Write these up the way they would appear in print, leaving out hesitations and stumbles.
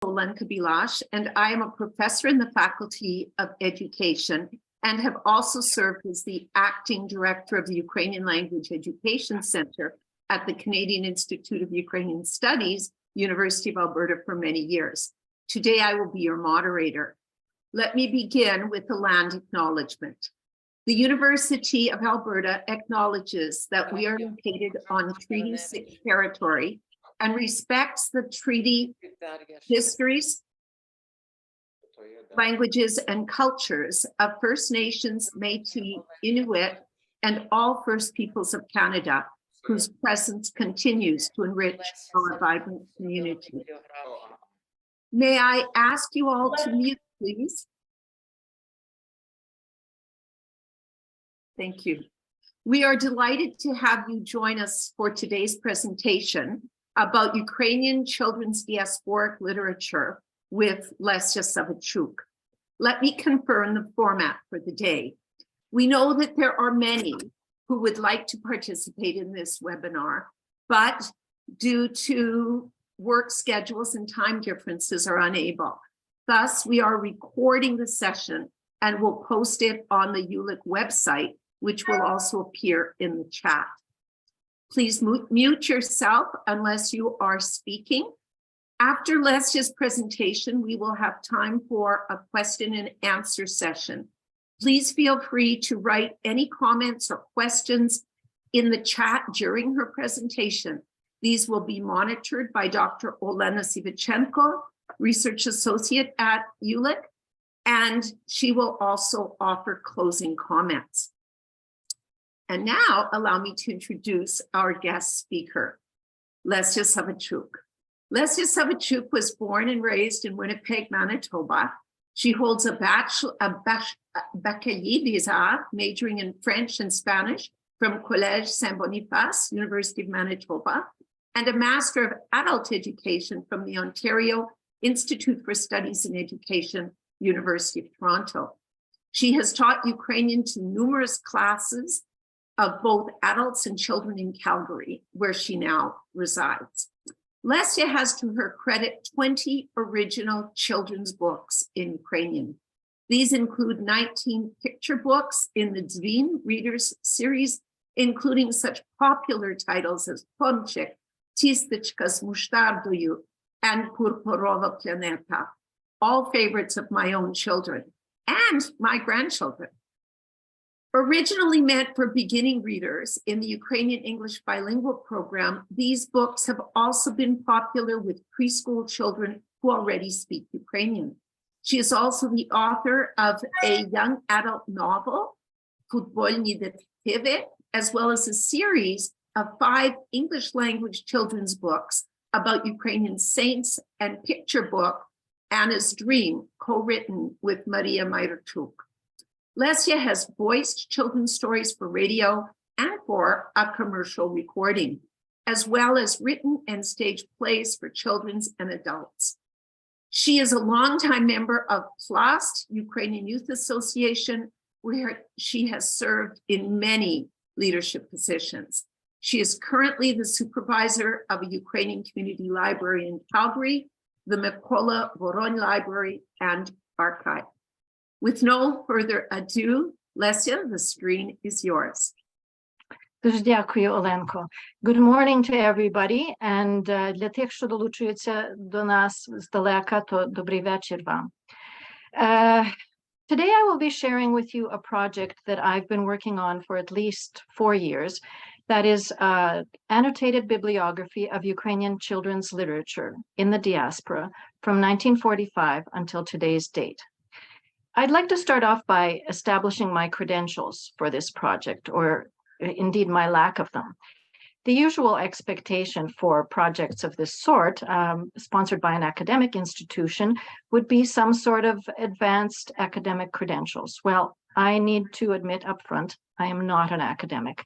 Olenka Bilash, and I am a professor in the Faculty of Education and have also served as the acting director of the Ukrainian Language Education Centre at the Canadian Institute of Ukrainian Studies, University of Alberta, for many years. Today, I will be your moderator. Let me begin with the land acknowledgement. The University of Alberta acknowledges that we are located on Treaty 6 territory and respects the treaty histories, languages, and cultures of First Nations, Métis, Inuit, and all First Peoples of Canada, whose presence continues to enrich our vibrant community. May I ask you all to mute, please? Thank you. We are delighted to have you join us for today's presentation about Ukrainian children's diasporic literature with Lesia Savedchuk. Let me confirm the format for the day. We know that there are many who would like to participate in this webinar, but due to work schedules and time differences are unable. Thus, we are recording the session and will post it on the ULIC website, which will also appear in the chat. Please mute yourself unless you are speaking. After Lesia's presentation, we will have time for a question and answer session. Please feel free to write any comments or questions in the chat during her presentation. These will be monitored by Dr. Lesia Savedchuk, Research Associate at ULIC, and she will also offer closing comments. And now allow me to introduce our guest speaker, Lesia Savedchuk. Lesia Savedchuk was born and raised in Winnipeg, Manitoba. She holds a bachelier des arts, majoring in French and Spanish from Collège Saint-Boniface, University of Manitoba, and a Master of Adult Education from the Ontario Institute for Studies in Education, University of Toronto. She has taught Ukrainian to numerous classes of both adults and children in Calgary, where she now resides. Lesia has to her credit 20 original children's books in Ukrainian. These include 19 picture books in the Dzvin Readers series, including such popular titles as Ponchik, Tistechka z Mushtardою, and Purpurova Planeta, all favorites of my own children and my grandchildren. Originally meant for beginning readers in the Ukrainian English bilingual program, these books have also been popular with preschool children who already speak Ukrainian. She is also the author of a young adult novel, Futbolny Detektivi, as well as a series of 5 English language children's books about Ukrainian saints and picture book, Anna's Dream, co-written with Maria Myrchuk. Lesia has voiced children's stories for radio and for a commercial recording, as well as written and staged plays for children's and adults. She is a longtime member of PLAST, Ukrainian Youth Association, where she has served in many leadership positions. She is currently the supervisor of a Ukrainian community library in Calgary, the Mykola Voronoi Library and Archive. With no further ado, Lesia, the screen is yours. Дуже дякую, Оленко. Good morning to everybody. And для тих, що долучуються до нас здалека, то добрий вечір вам. Today I will be sharing with you a project that I've been working on for at least 4 years. That is annotated bibliography of Ukrainian children's literature in the diaspora from 1945 until today's date. I'd like to start off by establishing my credentials for this project, or indeed my lack of them. The usual expectation for projects of this sort, sponsored by an academic institution, would be some sort of advanced academic credentials. Well, I need to admit upfront, I am not an academic.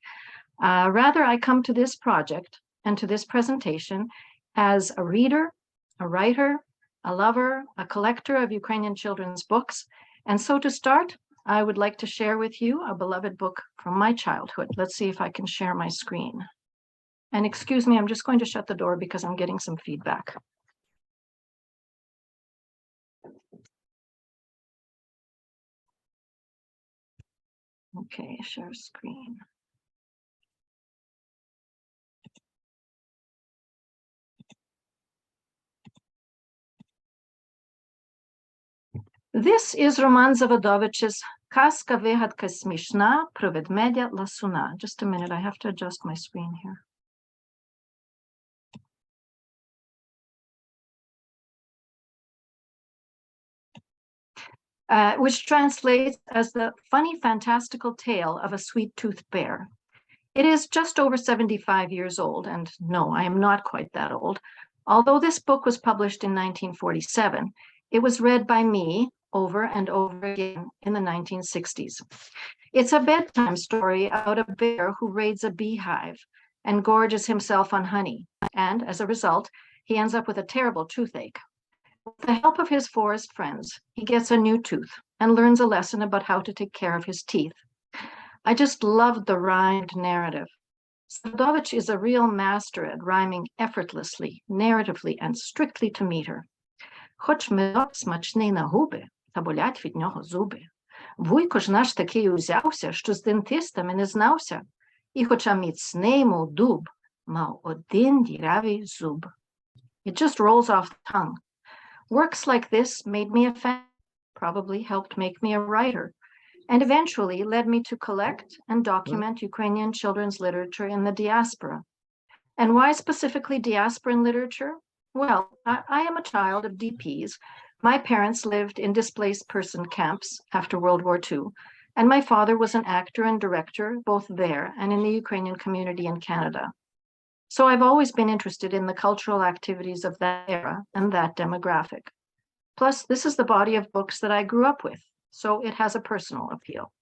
Rather, I come to this project and to this presentation as a reader, a writer, a lover, a collector of Ukrainian children's books. And so to start, I would like to share with you a beloved book from my childhood. Let's see if I can share my screen. And excuse me, I'm just going to shut the door because I'm getting some feedback. Okay, share screen. This is Roman Zawodowicz's Казка вигадка смішна про ведмедя ласуна. Just a minute, I have to adjust my screen here. Which translates as the funny fantastical tale of a sweet-toothed bear. It is just over 75 years old, and no, I am not quite that old. Although this book was published in 1947, it was read by me over and over again in the 1960s. It's a bedtime story about a bear who raids a beehive and gorges himself on honey, and as a result, he ends up with a terrible toothache. With the help of his forest friends, he gets a new tooth and learns a lesson about how to take care of his teeth. I just loved the rhymed narrative. Savedchuk is a real master at rhyming effortlessly, narratively, and strictly to meter. Хоч медок смачний на губи, та болять від нього зуби. Вуйко ж наш такий узявся, що з дентистами не знався. І хоча міцний, мов дуб, мав один дірявий зуб. It just rolls off the tongue. Works like this made me a fan, probably helped make me a writer, and eventually led me to collect and document Ukrainian children's literature in the diaspora. And why specifically diasporan literature? Well, I am a child of DPs. My parents lived in displaced person camps after World War II, and my father was an actor and director both there and in the Ukrainian community in Canada. So I've always been interested in the cultural activities of that era and that demographic. Plus, this is the body of books that I grew up with, so it has a personal appeal.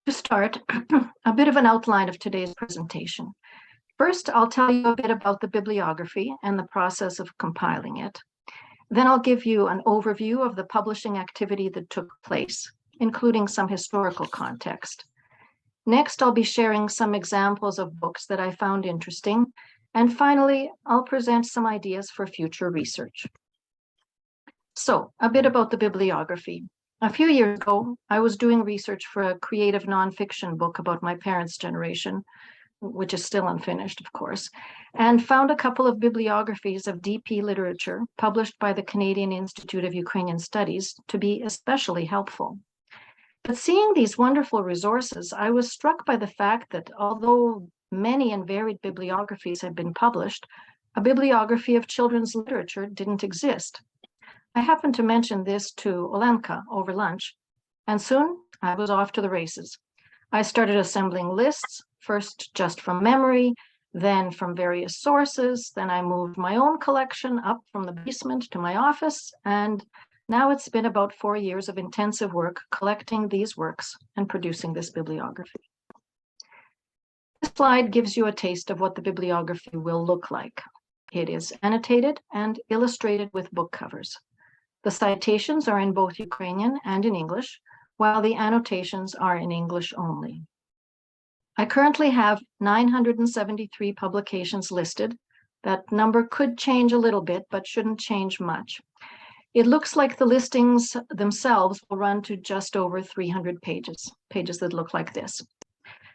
To start, a bit of an outline of today's presentation. First, I'll tell you a bit about the bibliography and the process of compiling it. Then I'll give you an overview of the publishing activity that took place, including some historical context. Next, I'll be sharing some examples of books that I found interesting. And finally, I'll present some ideas for future research. So, a bit about the bibliography. A few years ago, I was doing research for a creative nonfiction book about my parents' generation, which is still unfinished, of course, and found a couple of bibliographies of DP literature published by the Canadian Institute of Ukrainian Studies to be especially helpful. But seeing these wonderful resources, I was struck by the fact that although many and varied bibliographies had been published, a bibliography of children's literature didn't exist. I happened to mention this to Olenka over lunch, and soon I was off to the races. I started assembling lists, first just from memory, then from various sources, then I moved my own collection up from the basement to my office, and now it's been about 4 years of intensive work collecting these works and producing this bibliography. This slide gives you a taste of what the bibliography will look like. It is annotated and illustrated with book covers. The citations are in both Ukrainian and in English, while the annotations are in English only. I currently have 973 publications listed. That number could change a little bit, but shouldn't change much. It looks like the listings themselves will run to just over 300 pages that look like this.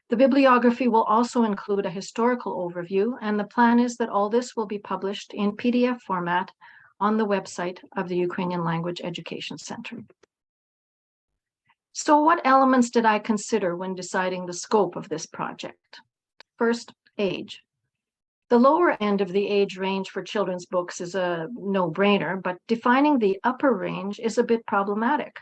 The bibliography will also include a historical overview, and the plan is that all this will be published in PDF format on the website of the Ukrainian Language Education Centre. So what elements did I consider when deciding the scope of this project? First, age. The lower end of the age range for children's books is a no-brainer, but defining the upper range is a bit problematic.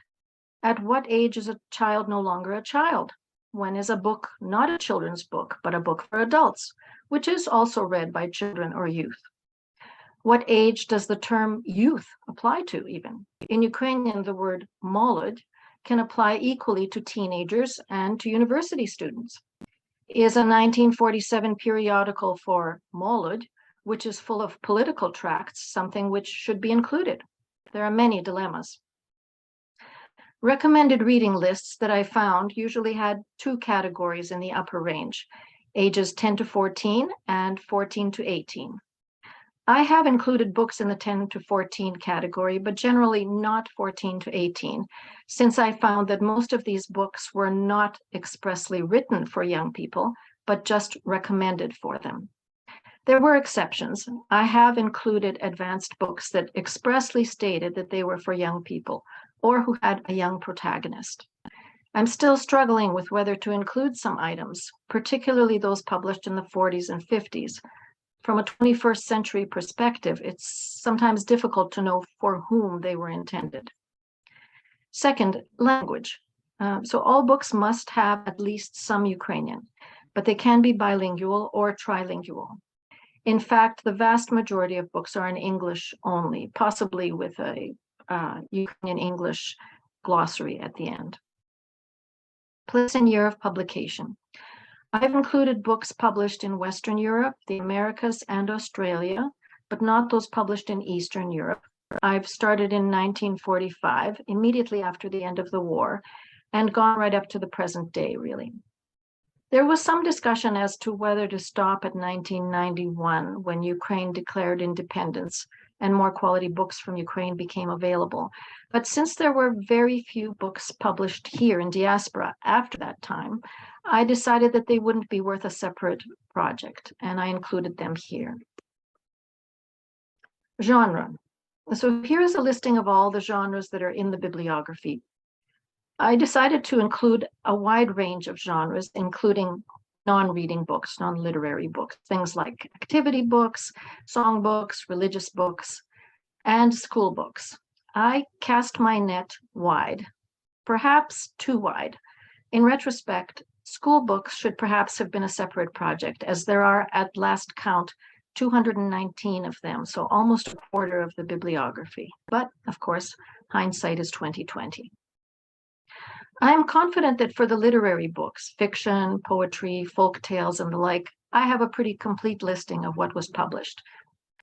At what age is a child no longer a child? When is a book not a children's book, but a book for adults, which is also read by children or youth? What age does the term youth apply to even? In Ukrainian, the word molod can apply equally to teenagers and to university students. Is a 1947 periodical for molod, which is full of political tracts, something which should be included? There are many dilemmas. Recommended reading lists that I found usually had two categories in the upper range, ages 10 to 14 and 14 to 18. I have included books in the 10 to 14 category, but generally not 14 to 18, since I found that most of these books were not expressly written for young people, but just recommended for them. There were exceptions. I have included advanced books that expressly stated that they were for young people or who had a young protagonist. I'm still struggling with whether to include some items, particularly those published in the 40s and 50s. From a 21st century perspective, it's sometimes difficult to know for whom they were intended. Second, language. So all books must have at least some Ukrainian, but they can be bilingual or trilingual. In fact, the vast majority of books are in English only, possibly with a Ukrainian English glossary at the end. Place and year of publication. I've included books published in Western Europe, the Americas, and Australia, but not those published in Eastern Europe. I've started in 1945, immediately after the end of the war, and gone right up to the present day, really. There was some discussion as to whether to stop at 1991, when Ukraine declared independence and more quality books from Ukraine became available. But since there were very few books published here in diaspora after that time, I decided that they wouldn't be worth a separate project, and I included them here. Genre. So here's a listing of all the genres that are in the bibliography. I decided to include a wide range of genres, including non-reading books, non-literary books, things like activity books, songbooks, religious books, and school books. I cast my net wide, perhaps too wide. In retrospect, school books should perhaps have been a separate project, as there are, at last count, 219 of them, so almost a quarter of the bibliography. But, of course, hindsight is 20/20. I am confident that for the literary books, fiction, poetry, folk tales, and the like, I have a pretty complete listing of what was published.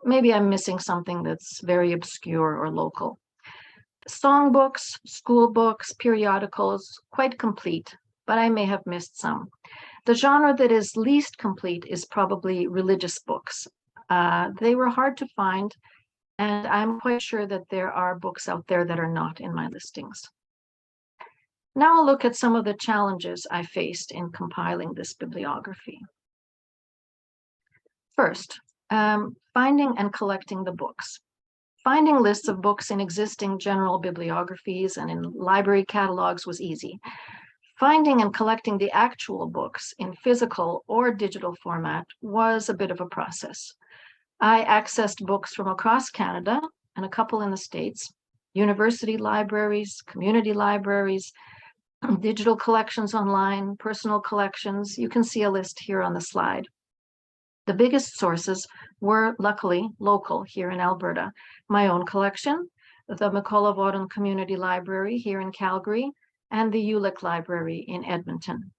Maybe I'm missing something that's very obscure or local. Songbooks, school books, periodicals, quite complete, but I may have missed some. The genre that is least complete is probably religious books. They were hard to find, and I'm quite sure that there are books out there that are not in my listings. Now I'll look at some of the challenges I faced in compiling this bibliography. First, finding and collecting the books. Finding lists of books in existing general bibliographies and in library catalogs was easy. Finding and collecting the actual books in physical or digital format was a bit of a process. I accessed books from across Canada and a couple in the States, university libraries, community libraries, digital collections online, personal collections. You can see a list here on the slide. The biggest sources were, luckily, local here in Alberta. My own collection, the McCulloch Community Library here in Calgary, and the Ulick Library in Edmonton.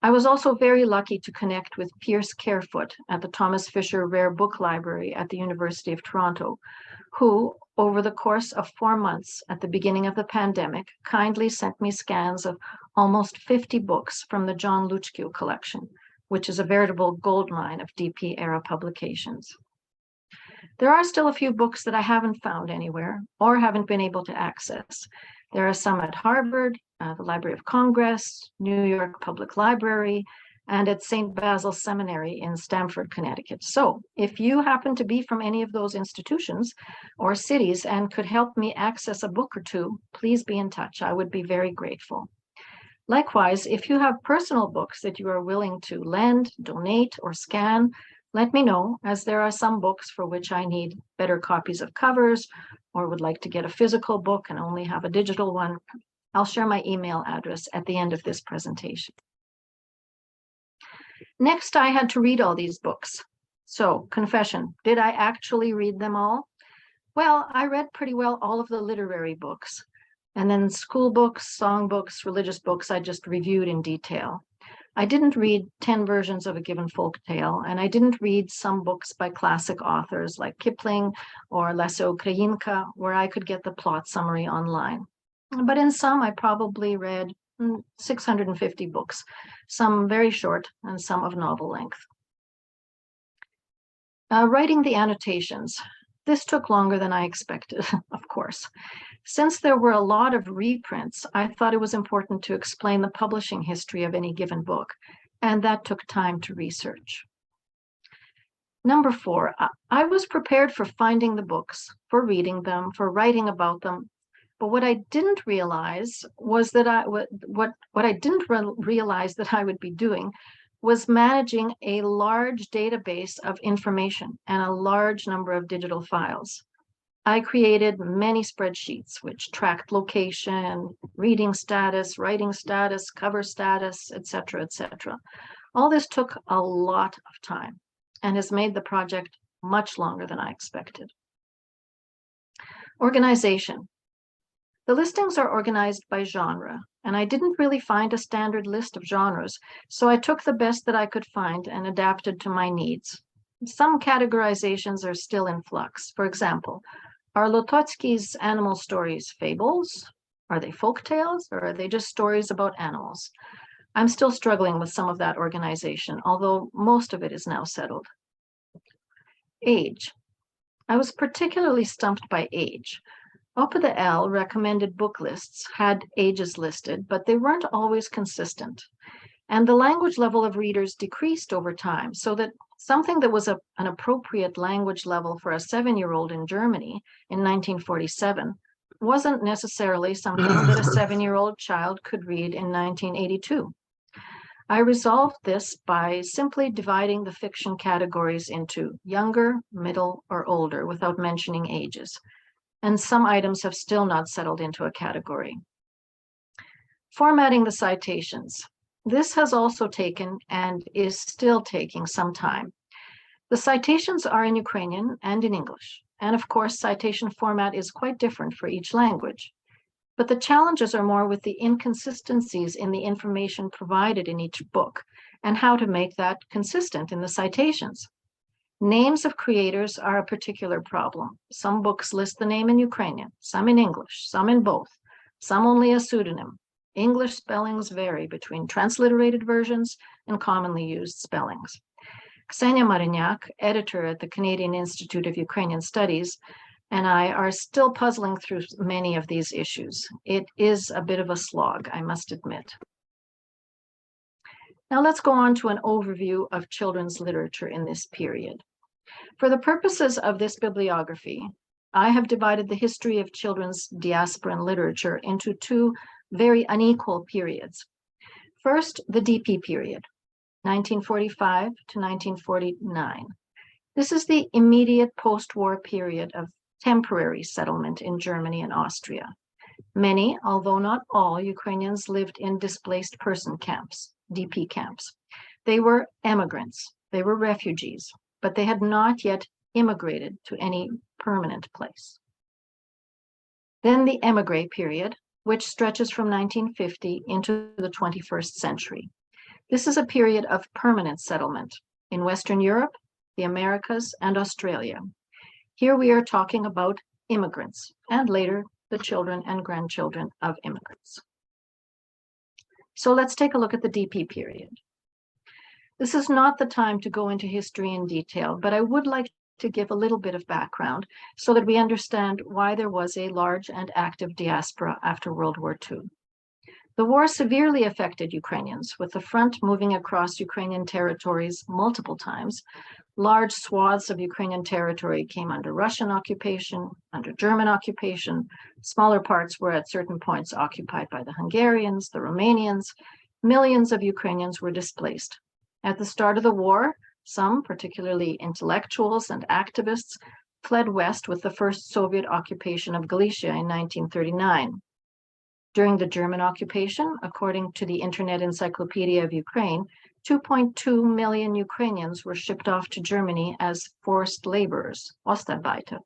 I was also very lucky to connect with Pierce Carefoot at the Thomas Fisher Rare Book Library at the University of Toronto, who, over the course of 4 months at the beginning of the pandemic, kindly sent me scans of almost 50 books from the John Luchkiw collection, which is a veritable goldmine of DP-era publications. There are still a few books that I haven't found anywhere or haven't been able to access. There are some at Harvard, the Library of Congress, New York Public Library, and at St. Basil's Seminary in Stamford, Connecticut. So if you happen to be from any of those institutions or cities and could help me access a book or two, please be in touch. I would be very grateful. Likewise, if you have personal books that you are willing to lend, donate, or scan, let me know, as there are some books for which I need better copies of covers or would like to get a physical book and only have a digital one. I'll share my email address at the end of this presentation. Next, I had to read all these books. So, confession, did I actually read them all? Well, I read pretty well all of the literary books. And then school books, songbooks, religious books, I just reviewed in detail. I didn't read 10 versions of a given folk tale, and I didn't read some books by classic authors like Kipling or Lesia Savedchuk, where I could get the plot summary online. But in some, I probably read 650 books, some very short and some of novel length. Writing the annotations. This took longer than I expected, of course. Since there were a lot of reprints, I thought it was important to explain the publishing history of any given book, and that took time to research. Number 4, I was prepared for finding the books, for reading them, for writing about them. But what I didn't realize was that realize that I would be doing was managing a large database of information and a large number of digital files. I created many spreadsheets which tracked location, reading status, writing status, cover status, etc., etc. All this took a lot of time and has made the project much longer than I expected. Organization. The listings are organized by genre, and I didn't really find a standard list of genres, so I took the best that I could find and adapted to my needs. Some categorizations are still in flux. For example, are Lotocki's animal stories fables? Are they folk tales, or are they just stories about animals? I'm still struggling with some of that organization, although most of it is now settled. Age. I was particularly stumped by age. Opa the L recommended book lists had ages listed, but they weren't always consistent. And the language level of readers decreased over time, so that something that was an appropriate language level for a 7-year-old in Germany in 1947 wasn't necessarily something that a 7-year-old child could read in 1982. I resolved this by simply dividing the fiction categories into younger, middle, or older without mentioning ages. And some items have still not settled into a category. Formatting the citations. This has also taken and is still taking some time. The citations are in Ukrainian and in English. And of course, citation format is quite different for each language. But the challenges are more with the inconsistencies in the information provided in each book and how to make that consistent in the citations. Names of creators are a particular problem. Some books list the name in Ukrainian, some in English, some in both, some only a pseudonym. English spellings vary between transliterated versions and commonly used spellings. Ksenia Marynyak, editor at the Canadian Institute of Ukrainian Studies, and I are still puzzling through many of these issues. It is a bit of a slog, I must admit. Now let's go on to an overview of children's literature in this period. For the purposes of this bibliography, I have divided the history of children's diasporan literature into 2 very unequal periods. First, the DP period, 1945 to 1949. This is the immediate post-war period of temporary settlement in Germany and Austria. Many, although not all, Ukrainians lived in displaced person camps, DP camps. They were emigrants, they were refugees, but they had not yet immigrated to any permanent place. Then the émigré period, which stretches from 1950 into the 21st century. This is a period of permanent settlement in Western Europe, the Americas, and Australia. Here we are talking about immigrants, and later the children and grandchildren of immigrants. So let's take a look at the DP period. This is not the time to go into history in detail, but I would like to give a little bit of background so that we understand why there was a large and active diaspora after World War II. The war severely affected Ukrainians, with the front moving across Ukrainian territories multiple times. Large swaths of Ukrainian territory came under Russian occupation, under German occupation. Smaller parts were at certain points occupied by the Hungarians, the Romanians. Millions of Ukrainians were displaced. At the start of the war, some, particularly intellectuals and activists, fled west with the first Soviet occupation of Galicia in 1939. During the German occupation, according to the Internet Encyclopedia of Ukraine, 2.2 million Ukrainians were shipped off to Germany as forced laborers, Ostarbeiter.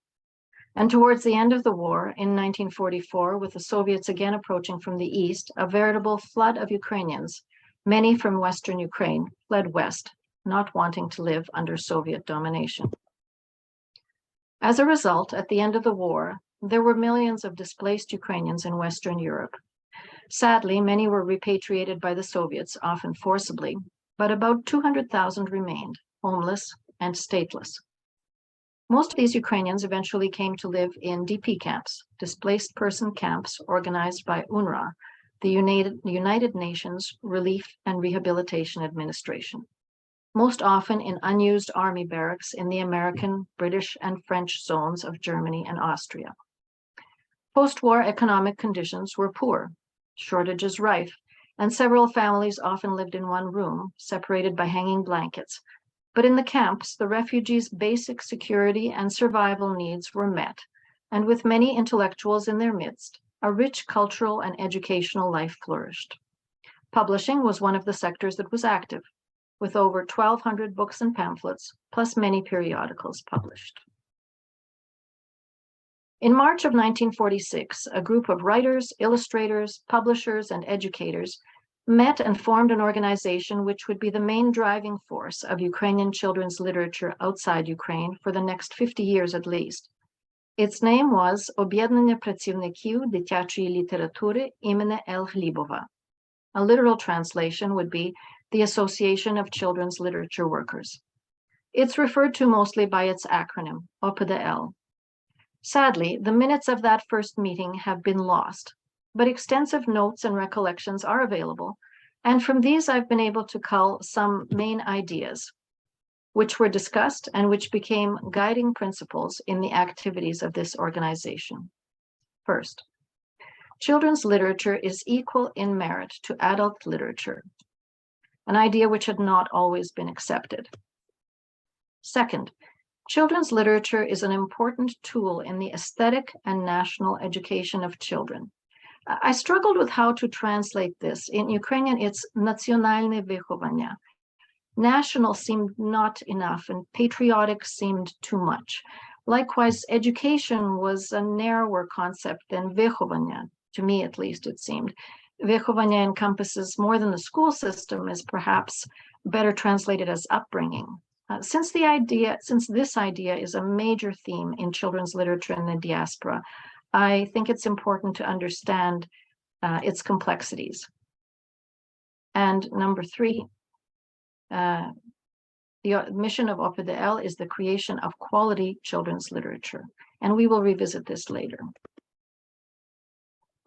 And towards the end of the war, in 1944, with the Soviets again approaching from the east, a veritable flood of Ukrainians, many from Western Ukraine, fled west, not wanting to live under Soviet domination. As a result, at the end of the war, there were millions of displaced Ukrainians in Western Europe. Sadly, many were repatriated by the Soviets, often forcibly, but about 200,000 remained, homeless and stateless. Most of these Ukrainians eventually came to live in DP camps, displaced person camps organized by UNRWA, the United Nations Relief and Rehabilitation Administration, most often in unused army barracks in the American, British, and French zones of Germany and Austria. Post-war economic conditions were poor, shortages rife, and several families often lived in one room, separated by hanging blankets. But in the camps, the refugees' basic security and survival needs were met, and with many intellectuals in their midst, a rich cultural and educational life flourished. Publishing was one of the sectors that was active, with over 1,200 books and pamphlets, plus many periodicals published. In March of 1946, a group of writers, illustrators, publishers, and educators met and formed an organization which would be the main driving force of Ukrainian children's literature outside Ukraine for the next 50 years at least. Its name was Об'єднання працівників дитячої літератури імені Л. Глібова. A literal translation would be the Association of Children's Literature Workers. It's referred to mostly by its acronym, OPDL. Sadly, the minutes of that first meeting have been lost, but extensive notes and recollections are available, and from these I've been able to cull some main ideas, which were discussed and which became guiding principles in the activities of this organization. First, children's literature is equal in merit to adult literature, an idea which had not always been accepted. Second, children's literature is an important tool in the aesthetic and national education of children. I struggled with how to translate this. In Ukrainian, it's nationalne vychovання. National seemed not enough, and patriotic seemed too much. Likewise, education was a narrower concept than vychovання. To me, at least, it seemed. Vychovання encompasses more than the school system, is perhaps better translated as upbringing. Since this idea is a major theme in children's literature in the diaspora, I think it's important to understand its complexities. And number three, the mission of OPDL is the creation of quality children's literature, and we will revisit this later.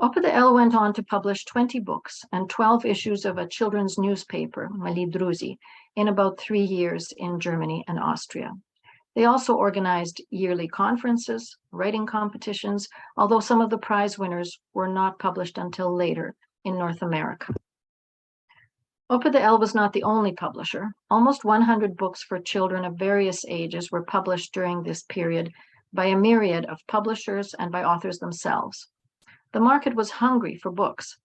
OPDL went on to publish 20 books and 12 issues of a children's newspaper, Mali Druzi, in about 3 years in Germany and Austria. They also organized yearly conferences, writing competitions, although some of the prize winners were not published until later in North America. OPDL was not the only publisher. Almost 100 books for children of various ages were published during this period by a myriad of publishers and by authors themselves. The market was hungry for books.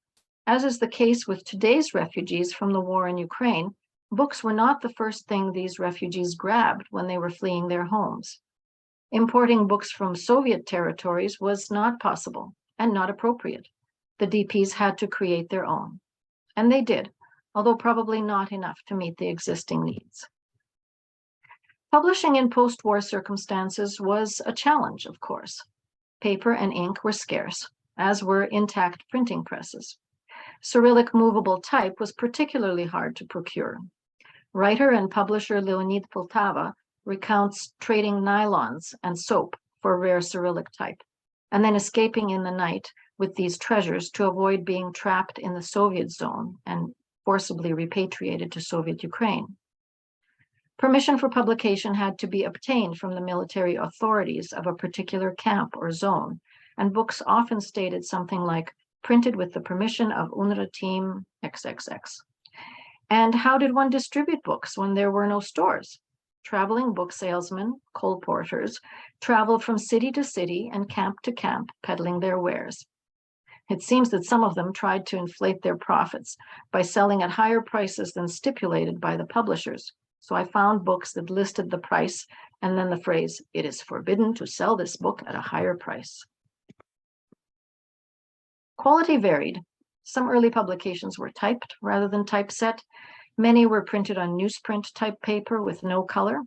As is the case with today's refugees from the war in Ukraine, books were not the first thing these refugees grabbed when they were fleeing their homes. Importing books from Soviet territories was not possible and not appropriate. The DPs had to create their own. And they did, although probably not enough to meet the existing needs. Publishing in post-war circumstances was a challenge, of course. Paper and ink were scarce, as were intact printing presses. Cyrillic movable type was particularly hard to procure. Writer and publisher Leonid Poltava recounts trading nylons and soap for rare Cyrillic type, and then escaping in the night with these treasures to avoid being trapped in the Soviet zone and forcibly repatriated to Soviet Ukraine. Permission for publication had to be obtained from the military authorities of a particular camp or zone, and books often stated something like, printed with the permission of UNRWA team XXX. And how did one distribute books when there were no stores? Traveling book salesmen, colporteurs, traveled from city to city and camp to camp, peddling their wares. It seems that some of them tried to inflate their profits by selling at higher prices than stipulated by the publishers. So I found books that listed the price and then the phrase, "It is forbidden to sell this book at a higher price." Quality varied. Some early publications were typed rather than typeset. Many were printed on newsprint type paper with no color.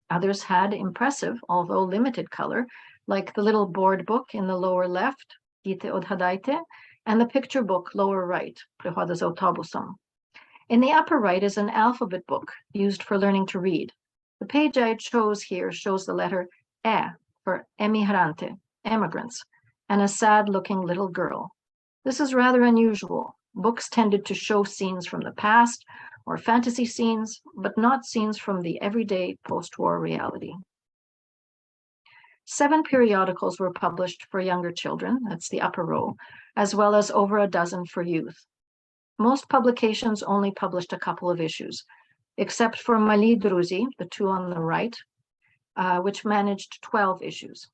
Others had impressive, although limited color, like the little board book in the lower left, Dite Odhadajte, and the picture book lower right, Прихода з автобусом. In the upper right is an alphabet book used for learning to read. The page I chose here shows the letter E for emigrante, emigrants, and a sad-looking little girl. This is rather unusual. Books tended to show scenes from the past or fantasy scenes, but not scenes from the everyday post-war reality. 7 periodicals were published for younger children, that's the upper row, as well as over a dozen for youth. Most publications only published a couple of issues, except for Mali Druzi, the 2 on the right, which managed 12 issues.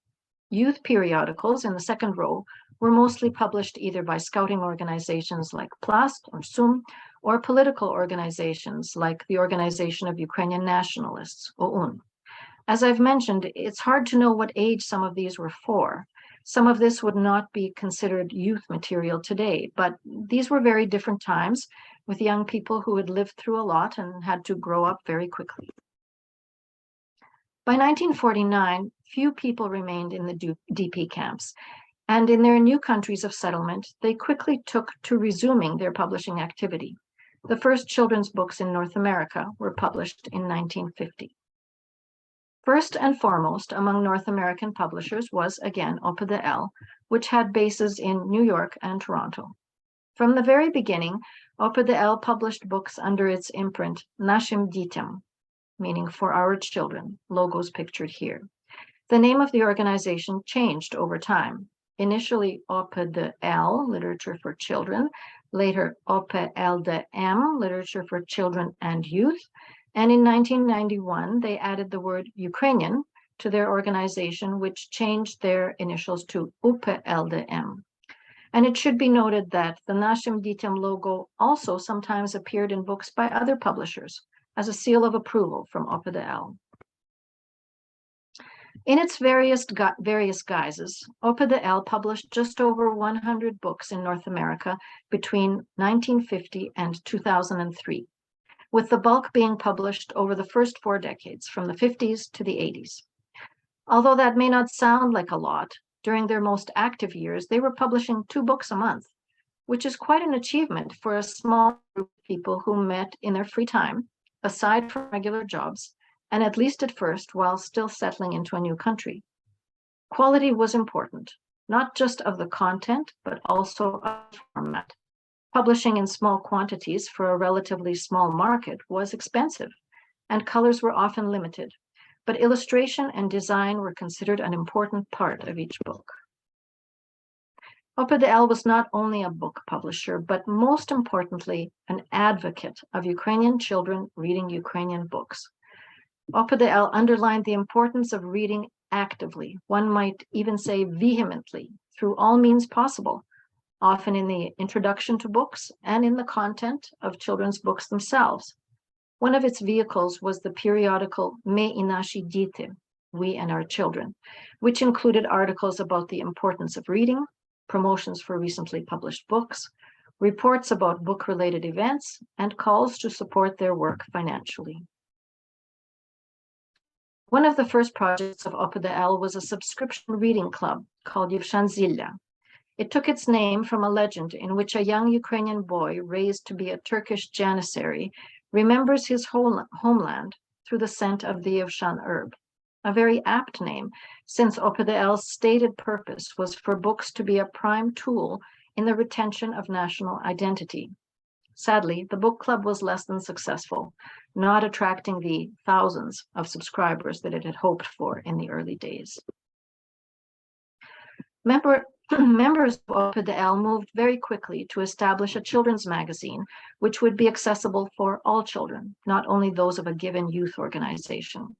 Youth periodicals in the second row were mostly published either by scouting organizations like Plast or SUM, or political organizations like the Organization of Ukrainian Nationalists, OUN. As I've mentioned, it's hard to know what age some of these were for. Some of this would not be considered youth material today, but these were very different times with young people who had lived through a lot and had to grow up very quickly. By 1949, few people remained in the DP camps, and in their new countries of settlement, they quickly took to resuming their publishing activity. The first children's books in North America were published in 1950. First and foremost among North American publishers was, again, OPDL, which had bases in New York and Toronto. From the very beginning, OPDL published books under its imprint Nashim Ditem, meaning for our children, logos pictured here. The name of the organization changed over time. Initially OPDL, Literature for Children, later OPLDM, Literature for Children and Youth, and in 1991, they added the word Ukrainian to their organization, which changed their initials to UPLDM. And it should be noted that the Nashim Ditem logo also sometimes appeared in books by other publishers as a seal of approval from OPDL. In its various guises, OPDL published just over 100 books in North America between 1950 and 2003, with the bulk being published over the first 4 decades, from the 50s to the 80s. Although that may not sound like a lot, during their most active years, they were publishing 2 books a month, which is quite an achievement for a small group of people who met in their free time, aside from regular jobs, and at least at first, while still settling into a new country. Quality was important, not just of the content, but also of format. Publishing in small quantities for a relatively small market was expensive, and colors were often limited, but illustration and design were considered an important part of each book. OPDL was not only a book publisher, but most importantly, an advocate of Ukrainian children reading Ukrainian books. OPDL underlined the importance of reading actively, one might even say vehemently, through all means possible, often in the introduction to books and in the content of children's books themselves. One of its vehicles was the periodical Me i Nashi Diti, We and Our Children, which included articles about the importance of reading, promotions for recently published books, reports about book-related events, and calls to support their work financially. One of the first projects of OPDL was a subscription reading club called Yevshanzilya. It took its name from a legend in which a young Ukrainian boy raised to be a Turkish janissary remembers his homeland through the scent of the Yevshan herb. A very apt name, since OPDL's stated purpose was for books to be a prime tool in the retention of national identity. Sadly, the book club was less than successful, not attracting the thousands of subscribers that it had hoped for in the early days. Members of OPDL moved very quickly to establish a children's magazine, which would be accessible for all children, not only those of a given youth organization.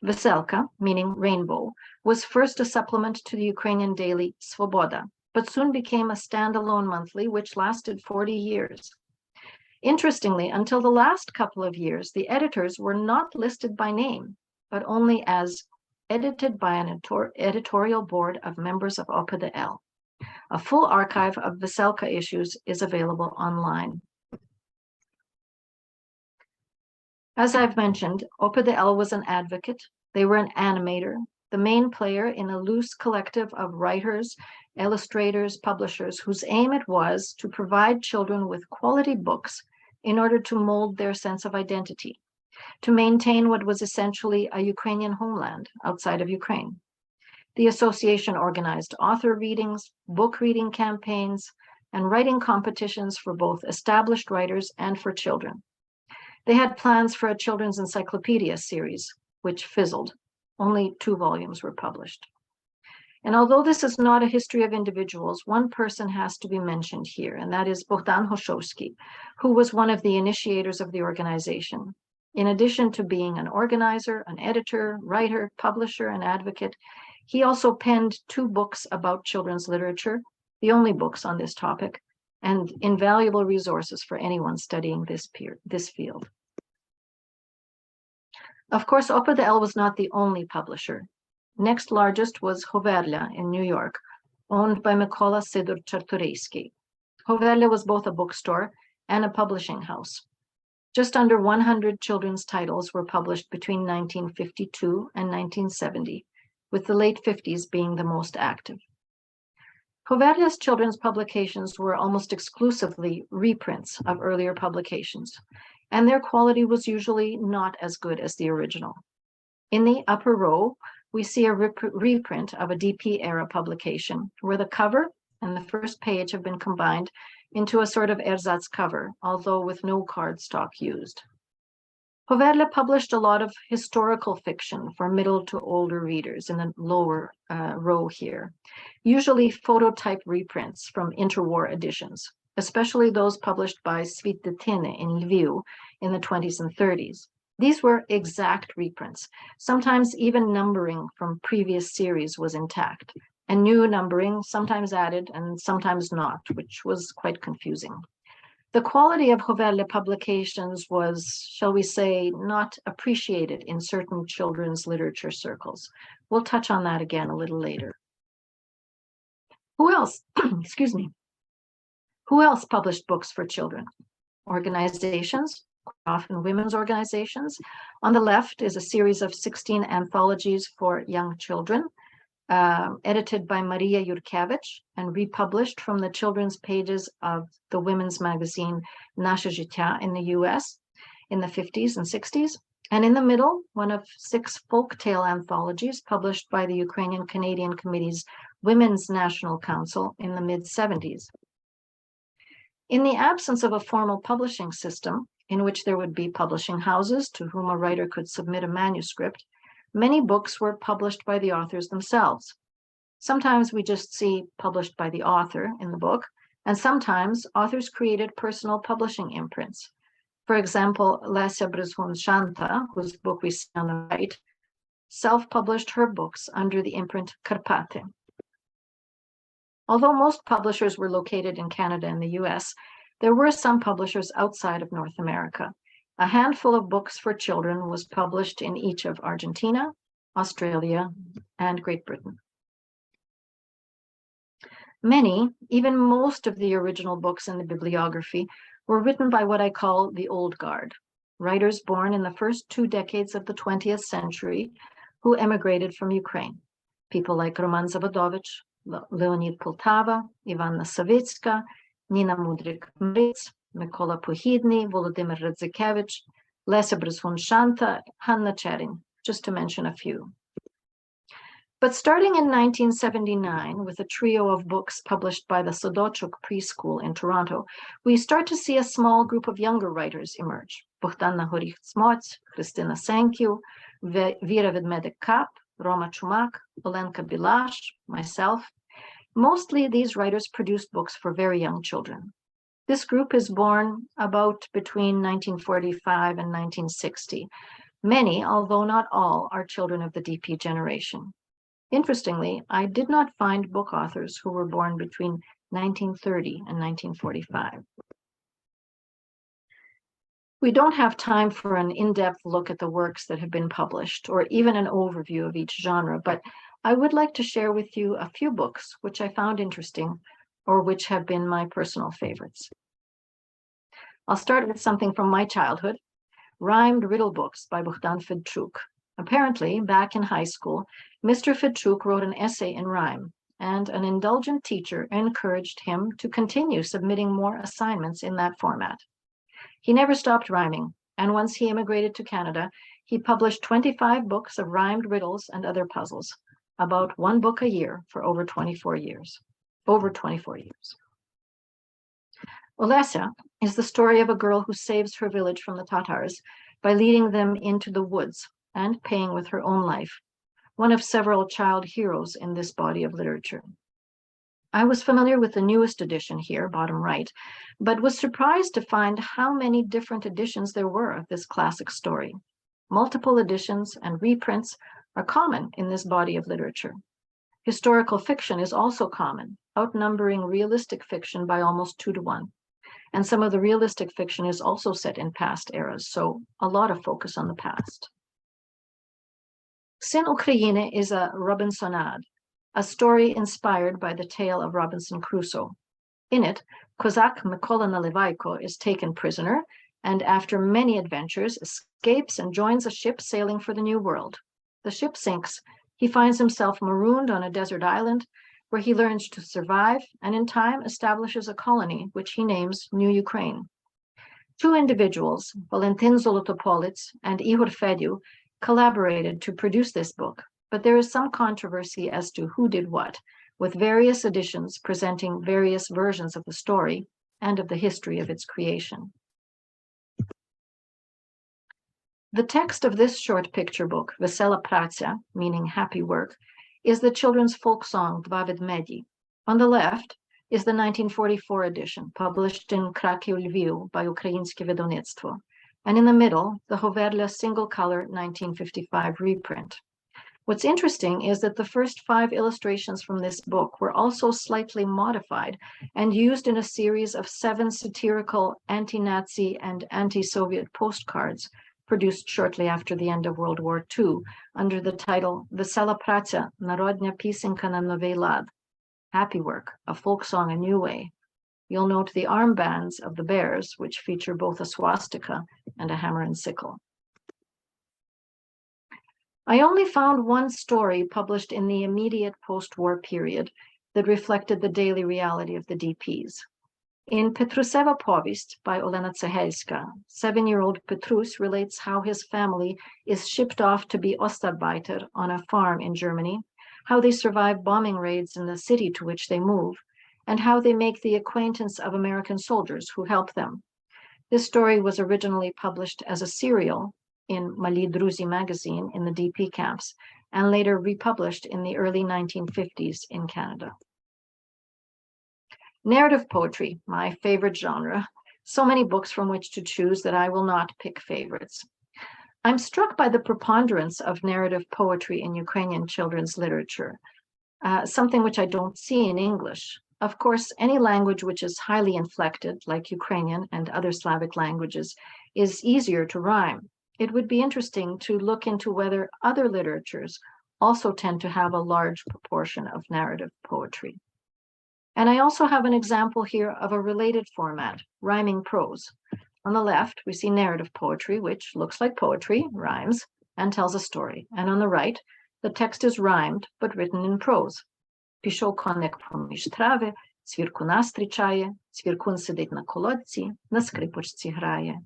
Veselka, meaning rainbow, was first a supplement to the Ukrainian daily Svoboda, but soon became a standalone monthly, which lasted 40 years. Interestingly, until the last couple of years, the editors were not listed by name, but only as edited by an editorial board of members of OPDL. A full archive of Veselka issues is available online. As I've mentioned, OPDL was an advocate. They were an animator, the main player in a loose collective of writers, illustrators, publishers, whose aim it was to provide children with quality books in order to mold their sense of identity. to maintain what was essentially a Ukrainian homeland outside of Ukraine. The association organized author readings, book reading campaigns, and writing competitions for both established writers and for children. They had plans for a children's encyclopedia series, which fizzled. Only 2 volumes were published. And although this is not a history of individuals, one person has to be mentioned here, and that is Bogdan Hoshowski, who was one of the initiators of the organization. In addition to being an organizer, an editor, writer, publisher, and advocate, he also penned 2 books about children's literature, the only books on this topic, and invaluable resources for anyone studying this field. Of course, Opera de El was not the only publisher. Next largest was Hoverla in New York, owned by Mykola Sidor-Czartoryski. Hoverla was both a bookstore and a publishing house. Just under 100 children's titles were published between 1952 and 1970, with the late 50s being the most active. Hoverla's children's publications were almost exclusively reprints of earlier publications, and their quality was usually not as good as the original. In the upper row, we see a reprint of a DP era publication where the cover and the first page have been combined into a sort of ersatz cover, although with no cardstock used. Hoverla published a lot of historical fiction for middle to older readers in the lower row here, usually phototype reprints from interwar editions, especially those published by Svitdetine in Lviv in the 20s and 30s. These were exact reprints. Sometimes even numbering from previous series was intact, and new numbering sometimes added and sometimes not, which was quite confusing. The quality of Hoverla publications was, shall we say, not appreciated in certain children's literature circles. We'll touch on that again a little later. Who else, excuse me, who else published books for children? Organizations, often women's organizations. On the left is a series of 16 anthologies for young children, edited by Maria Yurkevich and republished from the children's pages of the women's magazine Nasze Życie in the US in the 50s and 60s. And in the middle, one of 6 folktale anthologies published by the Ukrainian Canadian Committee's Women's National Council in the mid-70s. In the absence of a formal publishing system, in which there would be publishing houses to whom a writer could submit a manuscript, many books were published by the authors themselves. Sometimes we just see published by the author in the book, and sometimes authors created personal publishing imprints. For example, Lesia Savedchuk, whose book we see on the right, self-published her books under the imprint Karpaty. Although most publishers were located in Canada and the US, there were some publishers outside of North America. A handful of books for children was published in each of Argentina, Australia, and Great Britain. Many, even most of the original books in the bibliography were written by what I call the old guard, writers born in the first 2 decades of the 20th century who emigrated from Ukraine. People like Roman Zawodowicz, Leonid Poltava, Ivanna Savitska, Nina Mudryk-Mritz, Mykola Pohidny, Volodymyr Radzikevich, Lesia Brezhun-Shanta, Hanna Cherin, just to mention a few. But starting in 1979, with a trio of books published by the Savedchuk preschool in Toronto, we start to see a small group of younger writers emerge. Bohdana Horich-Smots, Kristina Sankyu, Vera Vedmedek-Kap, Roma Chumak, Olenka Bilash, myself. Mostly these writers produced books for very young children. This group is born about between 1945 and 1960. Many, although not all, are children of the DP generation. Interestingly, I did not find book authors who were born between 1930 and 1945. We don't have time for an in-depth look at the works that have been published, or even an overview of each genre, but I would like to share with you a few books which I found interesting, or which have been my personal favorites. I'll start with something from my childhood, Rhymed Riddle Books by Bogdan Fedchuk. Apparently, back in high school, Mr. Fedchuk wrote an essay in rhyme, and an indulgent teacher encouraged him to continue submitting more assignments in that format. He never stopped rhyming, and once he immigrated to Canada, he published 25 books of rhymed riddles and other puzzles, about one book a year for over 24 years. Lesia is the story of a girl who saves her village from the Tatars by leading them into the woods and paying with her own life, one of several child heroes in this body of literature. I was familiar with the newest edition here, bottom right, but was surprised to find how many different editions there were of this classic story. Multiple editions and reprints are common in this body of literature. Historical fiction is also common, outnumbering realistic fiction by almost 2 to 1. And some of the realistic fiction is also set in past eras, so a lot of focus on the past. Syn Ukraine is a Robinsonade, a story inspired by the tale of Robinson Crusoe. In it, Kozak Mykola Nalyvaiko is taken prisoner and after many adventures escapes and joins a ship sailing for the New World. The ship sinks. He finds himself marooned on a desert island where he learns to survive and in time establishes a colony which he names New Ukraine. 2 individuals, Valentin Zolotopolits and Ihor Fediu, collaborated to produce this book, but there is some controversy as to who did what, with various editions presenting various versions of the story and of the history of its creation. The text of this short picture book, Vesela Praca, meaning happy work, is the children's folk song Dva Vedmedi. On the left is the 1944 edition, published in Kraków, Lviv by Ukrainskie Wydawnictwo, and in the middle, the Hoverla single-color 1955 reprint. What's interesting is that the first 5 illustrations from this book were also slightly modified and used in a series of 7 satirical anti-Nazi and anti-Soviet postcards produced shortly after the end of World War II under the title Vesela Praca, Narodnya Pisenka na Nový Lad, Happy Work, a folk song a new way. You'll note the armbands of the bears, which feature both a swastika and a hammer and sickle. I only found one story published in the immediate post-war period that reflected the daily reality of the DPs. In Petruseva Povest by Olena Cehelska, 7-year-old Petrus relates how his family is shipped off to be Ostarbeiter on a farm in Germany, how they survive bombing raids in the city to which they move, and how they make the acquaintance of American soldiers who help them. This story was originally published as a serial in Mali Druzi magazine in the DP camps, and later republished in the early 1950s in Canada. Narrative poetry, my favorite genre. So many books from which to choose that I will not pick favorites. I'm struck by the preponderance of narrative poetry in Ukrainian children's literature, something which I don't see in English. Of course, any language which is highly inflected, like Ukrainian and other Slavic languages, is easier to rhyme. It would be interesting to look into whether other literatures also tend to have a large proportion of narrative poetry. And I also have an example here of a related format, rhyming prose. On the left, we see narrative poetry, which looks like poetry, rhymes, and tells a story. And on the right, the text is rhymed, but written in prose. Пішов коник поміж трави, цвіркуна зустрічає, цвіркун сидить на колодці, на скрипочці грає.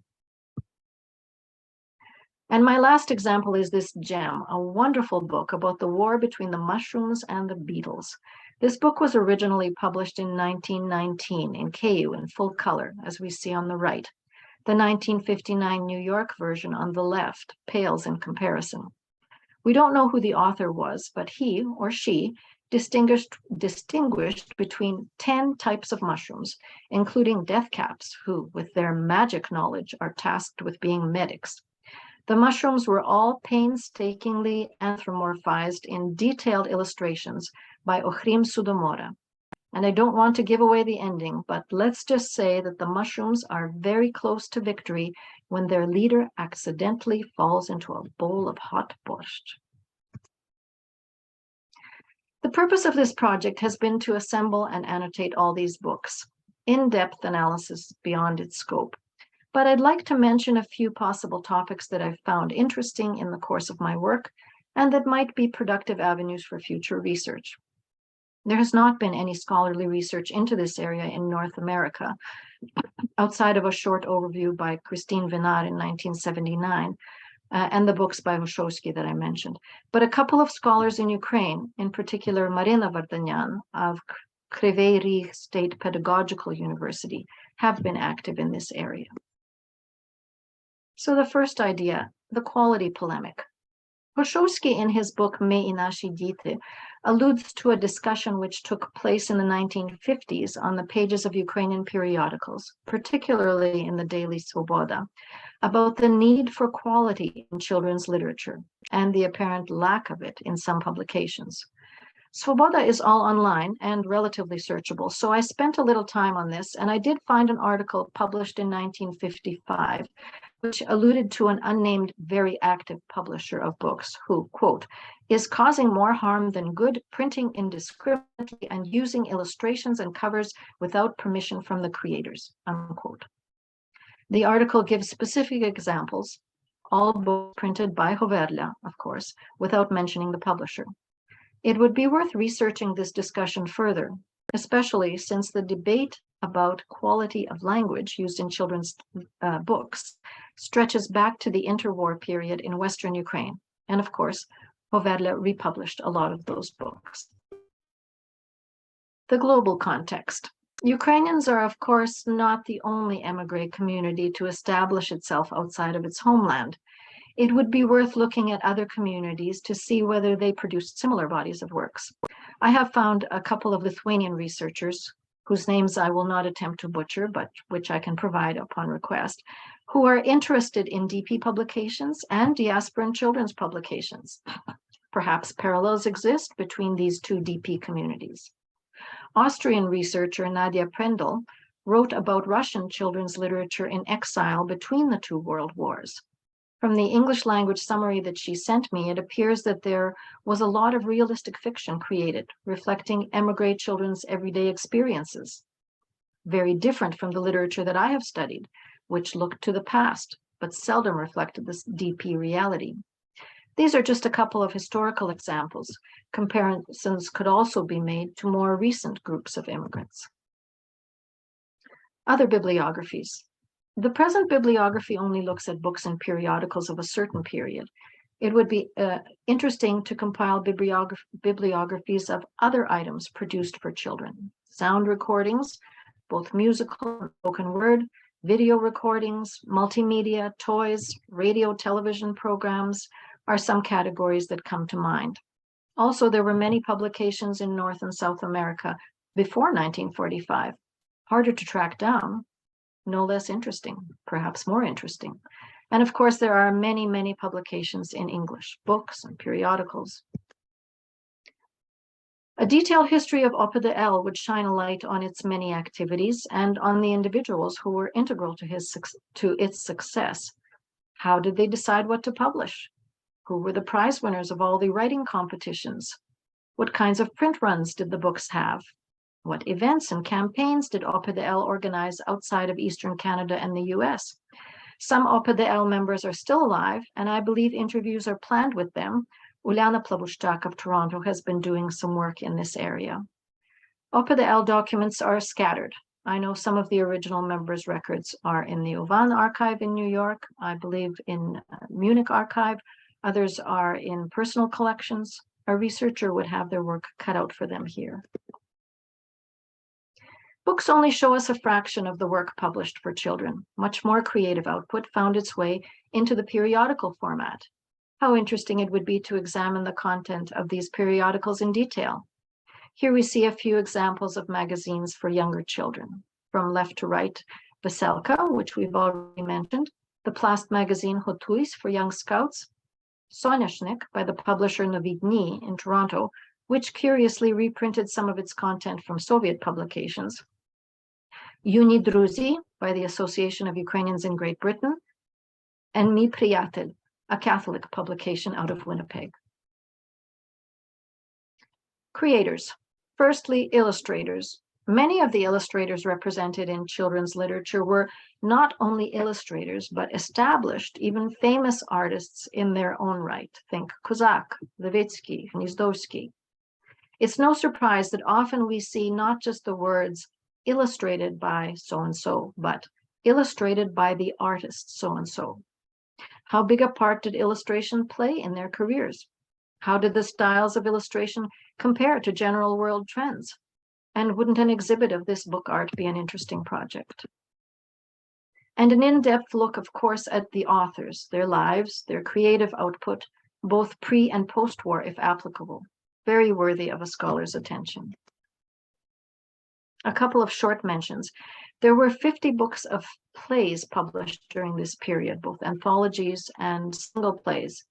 And my last example is this gem, a wonderful book about the war between the mushrooms and the beetles. This book was originally published in 1919 in KU in full color, as we see on the right. The 1959 New York version on the left pales in comparison. We don't know who the author was, but he or she distinguished between 10 types of mushrooms, including deathcaps, who, with their magic knowledge, are tasked with being medics. The mushrooms were all painstakingly anthropomorphized in detailed illustrations by Ochrim Sudomora. And I don't want to give away the ending, but let's just say that the mushrooms are very close to victory when their leader accidentally falls into a bowl of hot borscht. The purpose of this project has been to assemble and annotate all these books, in-depth analysis beyond its scope. But I'd like to mention a few possible topics that I've found interesting in the course of my work and that might be productive avenues for future research. There has not been any scholarly research into this area in North America, outside of a short overview by Christine Venard in 1979, and the books by Hoshowski that I mentioned. But a couple of scholars in Ukraine, in particular Marina Vardanyan of Kryvyi Rih State Pedagogical University, have been active in this area. So the first idea, the quality polemic. Hoshowski, in his book Me i Nashi Diti, alludes to a discussion which took place in the 1950s on the pages of Ukrainian periodicals, particularly in the daily Svoboda, about the need for quality in children's literature and the apparent lack of it in some publications. Svoboda is all online and relatively searchable, so I spent a little time on this, and I did find an article published in 1955 which alluded to an unnamed, very active publisher of books who, quote, is causing more harm than good, printing indiscriminately and using illustrations and covers without permission from the creators, unquote. The article gives specific examples, all books printed by Hoverla, of course, without mentioning the publisher. It would be worth researching this discussion further, especially since the debate about quality of language used in children's books stretches back to the interwar period in Western Ukraine. And of course, Hoverla republished a lot of those books. The global context. Ukrainians are, of course, not the only émigré community to establish itself outside of its homeland. It would be worth looking at other communities to see whether they produced similar bodies of works. I have found a couple of Lithuanian researchers, whose names I will not attempt to butcher, but which I can provide upon request, who are interested in DP publications and diaspora and children's publications. Perhaps parallels exist between these two DP communities. Austrian researcher Nadia Prendl wrote about Russian children's literature in exile between the two world wars. From the English language summary that she sent me, it appears that there was a lot of realistic fiction created, reflecting émigré children's everyday experiences. Very different from the literature that I have studied, which looked to the past, but seldom reflected this DP reality. These are just a couple of historical examples. Comparisons could also be made to more recent groups of immigrants. Other bibliographies. The present bibliography only looks at books and periodicals of a certain period. It would be interesting to compile bibliographies of other items produced for children. Sound recordings, both musical and spoken word, video recordings, multimedia, toys, radio, television programs are some categories that come to mind. Also, there were many publications in North and South America before 1945, harder to track down, no less interesting, perhaps more interesting. And of course, there are many, many publications in English, books and periodicals. A detailed history of OPDL would shine a light on its many activities and on the individuals who were integral to its success. How did they decide what to publish? Who were the prize winners of all the writing competitions? What kinds of print runs did the books have? What events and campaigns did OPDL organize outside of Eastern Canada and the US? Some OPDL members are still alive, and I believe interviews are planned with them. Uliana Plavushchak of Toronto has been doing some work in this area. OPDL documents are scattered. I know some of the original members' records are in the Ovan archive in New York, I believe in Munich archive. Others are in personal collections. A researcher would have their work cut out for them here. Books only show us a fraction of the work published for children. Much more creative output found its way into the periodical format. How interesting it would be to examine the content of these periodicals in detail. Here we see a few examples of magazines for younger children. From left to right, Veselka, which we've already mentioned, the Plast magazine Hotuis for young scouts, Sonyashnik by the publisher Novi Dni in Toronto, which curiously reprinted some of its content from Soviet publications, Yuni Druzi by the Association of Ukrainians in Great Britain, and Mi Priyatel, a Catholic publication out of Winnipeg. Creators. Firstly, illustrators. Many of the illustrators represented in children's literature were not only illustrators, but established, even famous artists in their own right. Think Kozak, Levitsky, Gnizdowski. It's no surprise that often we see not just the words illustrated by so-and-so, but illustrated by the artist so-and-so. How big a part did illustration play in their careers? How did the styles of illustration compare to general world trends? And wouldn't an exhibit of this book art be an interesting project? And an in-depth look, of course, at the authors, their lives, their creative output, both pre- and post-war, if applicable. Very worthy of a scholar's attention. A couple of short mentions. There were 50 books of plays published during this period, both anthologies and single plays.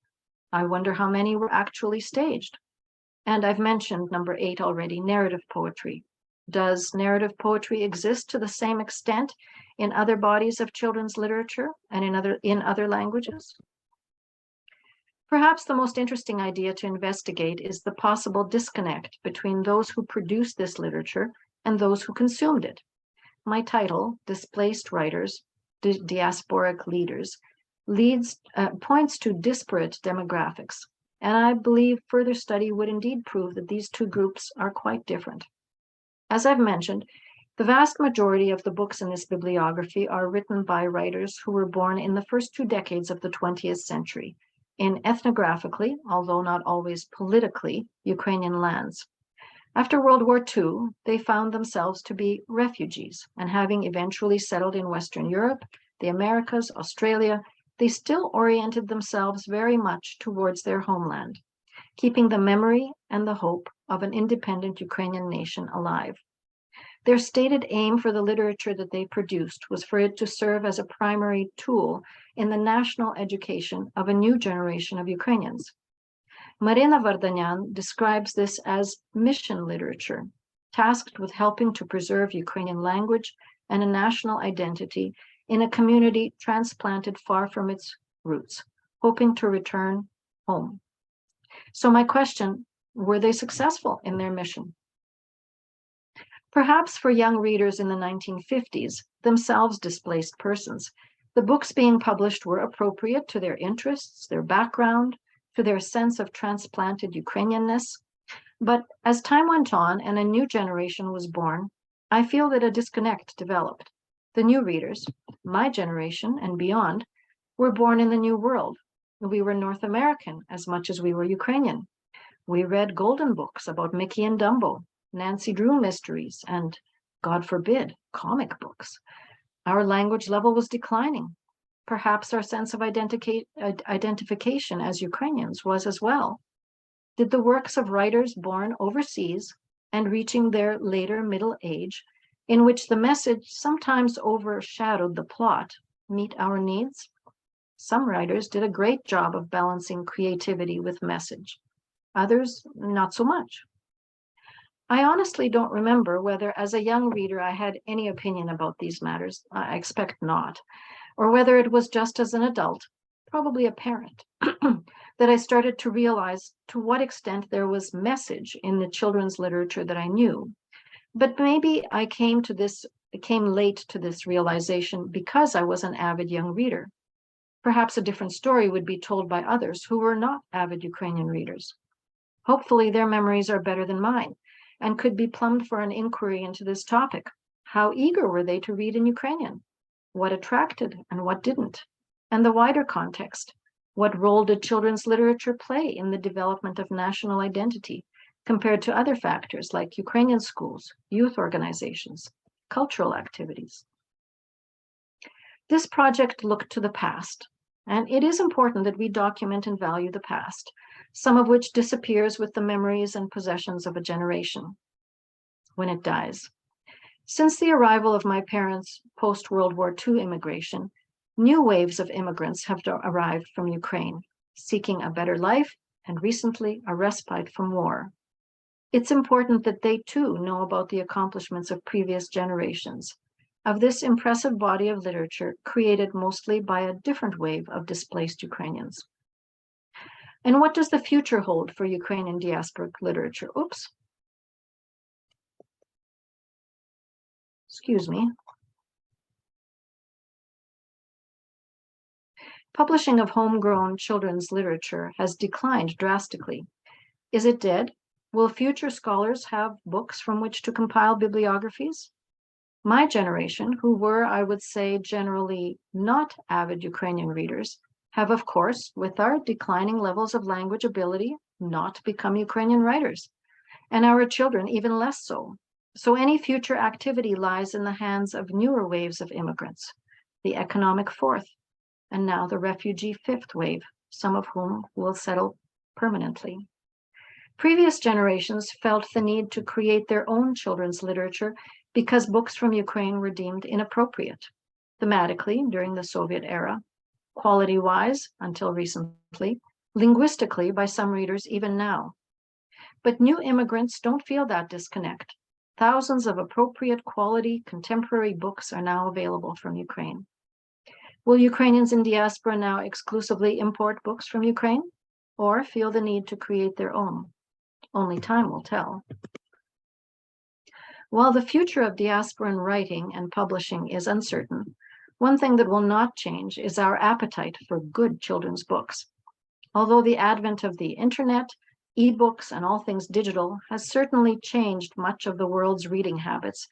I wonder how many were actually staged. And I've mentioned number 8 already, narrative poetry. Does narrative poetry exist to the same extent in other bodies of children's literature and in other languages? Perhaps the most interesting idea to investigate is the possible disconnect between those who produced this literature and those who consumed it. My title, Displaced Writers, Diasporic Leaders, points to disparate demographics, and I believe further study would indeed prove that these two groups are quite different. As I've mentioned, the vast majority of the books in this bibliography are written by writers who were born in the first 2 decades of the 20th century, in ethnographically, although not always politically, Ukrainian lands. After World War II, they found themselves to be refugees, and having eventually settled in Western Europe, the Americas, Australia, they still oriented themselves very much towards their homeland, keeping the memory and the hope of an independent Ukrainian nation alive. Their stated aim for the literature that they produced was for it to serve as a primary tool in the national education of a new generation of Ukrainians. Marina Vardanyan describes this as mission literature, tasked with helping to preserve Ukrainian language and a national identity in a community transplanted far from its roots, hoping to return home. So my question, were they successful in their mission? Perhaps for young readers in the 1950s, themselves displaced persons, the books being published were appropriate to their interests, their background, to their sense of transplanted Ukrainianness. But as time went on and a new generation was born, I feel that a disconnect developed. The new readers, my generation and beyond, were born in the New World. We were North American as much as we were Ukrainian. We read golden books about Mickey and Dumbo, Nancy Drew mysteries, and, God forbid, comic books. Our language level was declining. Perhaps our sense of identification as Ukrainians was as well. Did the works of writers born overseas and reaching their later middle age, in which the message sometimes overshadowed the plot, meet our needs? Some writers did a great job of balancing creativity with message. Others, not so much. I honestly don't remember whether as a young reader I had any opinion about these matters. I expect not. Or whether it was just as an adult, probably a parent, that I started to realize to what extent there was message in the children's literature that I knew. But maybe I came late to this realization because I was an avid young reader. Perhaps a different story would be told by others who were not avid Ukrainian readers. Hopefully their memories are better than mine and could be plumbed for an inquiry into this topic. How eager were they to read in Ukrainian? What attracted and what didn't? And the wider context. What role did children's literature play in the development of national identity compared to other factors like Ukrainian schools, youth organizations, cultural activities? This project looked to the past, and it is important that we document and value the past, some of which disappears with the memories and possessions of a generation when it dies. Since the arrival of my parents' post-World War II immigration, new waves of immigrants have arrived from Ukraine, seeking a better life and recently a respite from war. It's important that they too know about the accomplishments of previous generations, of this impressive body of literature created mostly by a different wave of displaced Ukrainians. And what does the future hold for Ukrainian diasporic literature? Excuse me. Publishing of homegrown children's literature has declined drastically. Is it dead? Will future scholars have books from which to compile bibliographies? My generation, who were, I would say, generally not avid Ukrainian readers, have, of course, with our declining levels of language ability, not become Ukrainian writers, and our children even less so. So any future activity lies in the hands of newer waves of immigrants, the economic fourth, and now the refugee fifth wave, some of whom will settle permanently. Previous generations felt the need to create their own children's literature because books from Ukraine were deemed inappropriate, thematically during the Soviet era, quality-wise until recently, linguistically by some readers even now. But new immigrants don't feel that disconnect. Thousands of appropriate quality contemporary books are now available from Ukraine. Will Ukrainians in diaspora now exclusively import books from Ukraine or feel the need to create their own? Only time will tell. While the future of diasporan writing and publishing is uncertain, one thing that will not change is our appetite for good children's books. Although the advent of the internet, ebooks, and all things digital has certainly changed much of the world's reading habits,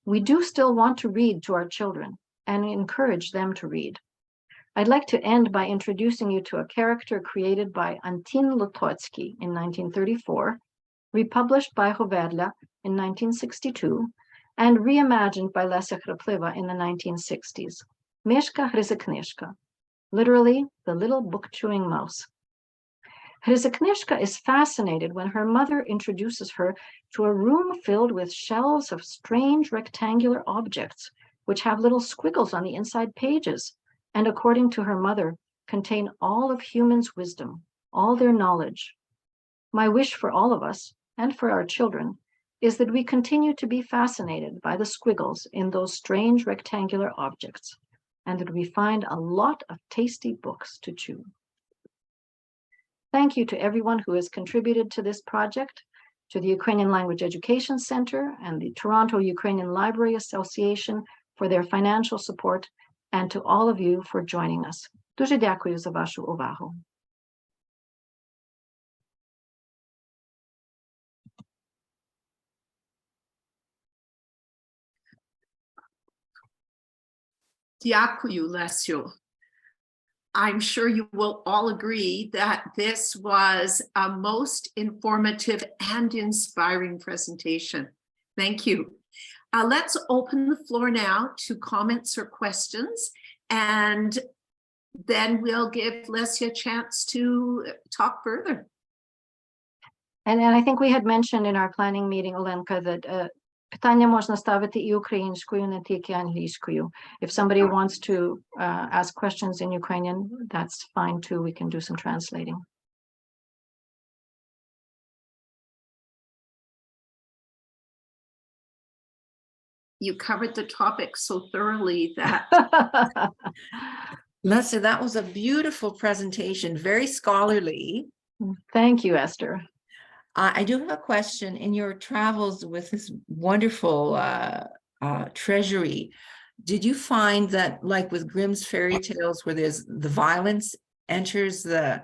we do still want to read to our children and encourage them to read. I'd like to end by introducing you to a character created by Antin Lutotsky in 1934, republished by Hovedla in 1962, and reimagined by Lesia Savedchuk in the 1960s. Meshka Hryzyknyshka, literally the little book-chewing mouse. Hryzyknyshka is fascinated when her mother introduces her to a room filled with shelves of strange rectangular objects, which have little squiggles on the inside pages, and according to her mother, contain all of humans' wisdom, all their knowledge. My wish for all of us, and for our children, is that we continue to be fascinated by the squiggles in those strange rectangular objects, and that we find a lot of tasty books to chew. Thank you to everyone who has contributed to this project, to the Ukrainian Language Education Centre and the Toronto Ukrainian Library Association for their financial support, and to all of you for joining us. Дуже дякую за вашу увагу. Дякую, Lesio. I'm sure you will all agree that this was a most informative and inspiring presentation. Thank you. Let's open the floor now to comments or questions, and then we'll give Lesia a chance to talk further. And I think we had mentioned in our planning meeting, Olenka, that питання можна ставити і українською, не тільки англійською. If somebody wants to ask questions in Ukrainian, that's fine too. We can do some translating. You covered the topic so thoroughly that Lesia, that was a beautiful presentation, very scholarly. Thank you, Esther. I do have a question. In your travels with this wonderful treasury, did you find that, like with Grimm's fairy tales, where there's the violence enters the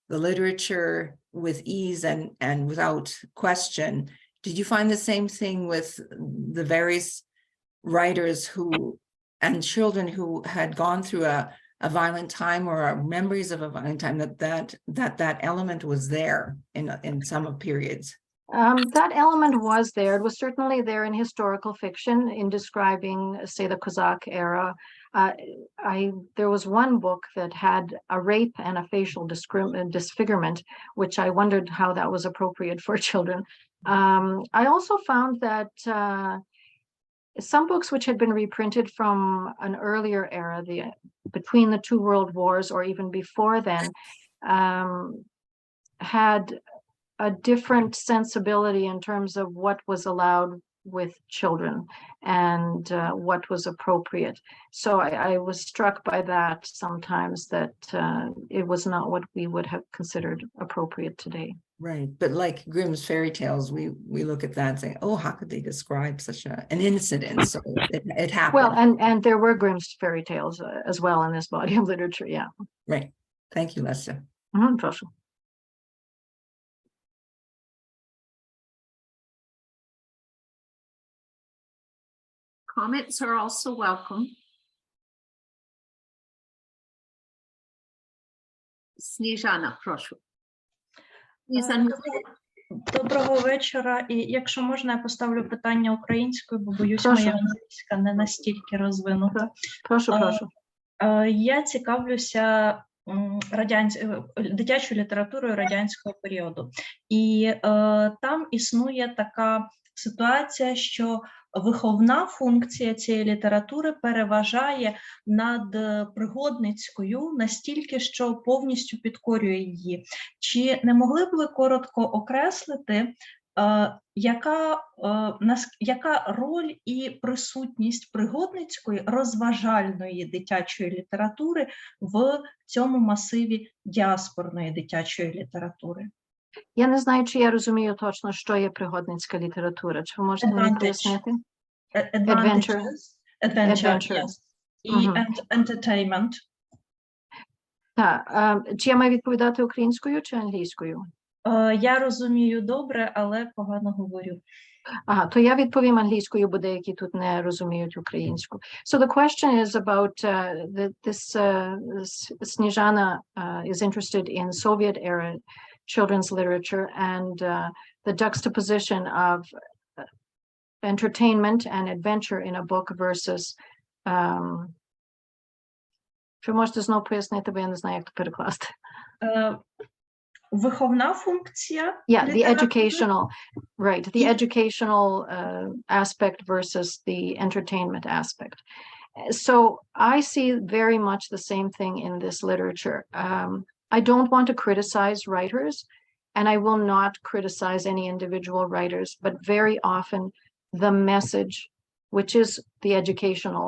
literature with ease and without question, did you find the same thing with the various writers who and children who had gone through a violent time or memories of a violent time, that element was there in some periods? That element was there. It was certainly there in historical fiction in describing, say, the Cossack era. There was one book that had a rape and a facial disfigurement, which I wondered how that was appropriate for children. I also found that some books which had been reprinted from an earlier era, between the two world wars or even before then, had a different sensibility in terms of what was allowed with children and what was appropriate. So I was struck by that sometimes, that it was not what we would have considered appropriate today. Right, but like Grimm's fairy tales, we look at that and say, oh, how could they describe such an incident? So it happened. Well, and there were Grimm's fairy tales as well in this body of literature, yeah. Right. Thank you, Lesia. Proszę. Comments are also welcome. Snežana, прошу. Доброго вечора. І якщо можна, я поставлю питання українською, бо боюсь, Прошу. моя англійська не настільки розвинута. Прошу, прошу. Я цікавлюся дитячою літературою радянського періоду. І там існує така ситуація, що виховна функція цієї літератури переважає над пригодницькою настільки, що повністю підкорює її. Чи не могли б ви коротко окреслити, яка роль і присутність пригодницької розважальної дитячої літератури в цьому масиві діаспорної дитячої літератури? Я не знаю, чи я розумію точно, що є пригодницька література. Чи ви можете мені пояснити? Adventure, Adventure. yes. І entertainment. Так, чи я маю відповідати українською чи англійською? Я розумію добре, але погано говорю. Ага, то я відповім англійською, бо деякі тут не розуміють українську. So the question is about Snežana is interested in Soviet era children's literature and the juxtaposition of entertainment and adventure in a book versus чи можете знову пояснити, бо я не знаю, як це перекласти. Виховна функція? Yeah, the educational, right, the educational aspect versus the entertainment aspect. So I see very much the same thing in this literature. I don't want to criticize writers, and I will not criticize any individual writers, but very often the message, which is the educational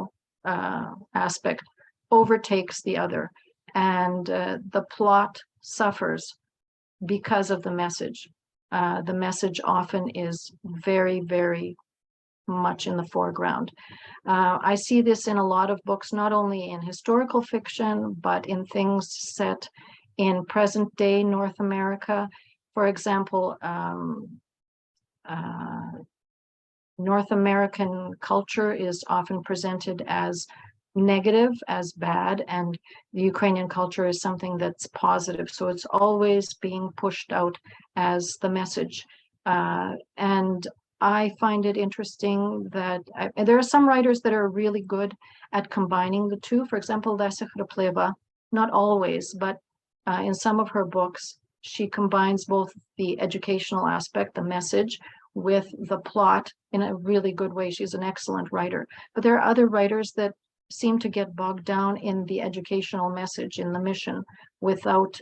aspect, overtakes the other, and the plot suffers because of the message. The message often is very, very much in the foreground. I see this in a lot of books, not only in historical fiction, but in things set in present day North America. For example, North American culture is often presented as negative, as bad, and the Ukrainian culture is something that's positive. So it's always being pushed out as the message. And I find it interesting that there are some writers that are really good at combining the two. For example, Lesia Savedchuk, not always, but in some of her books, she combines both the educational aspect, the message, with the plot in a really good way. She's an excellent writer. But there are other writers that seem to get bogged down in the educational message, in the mission, without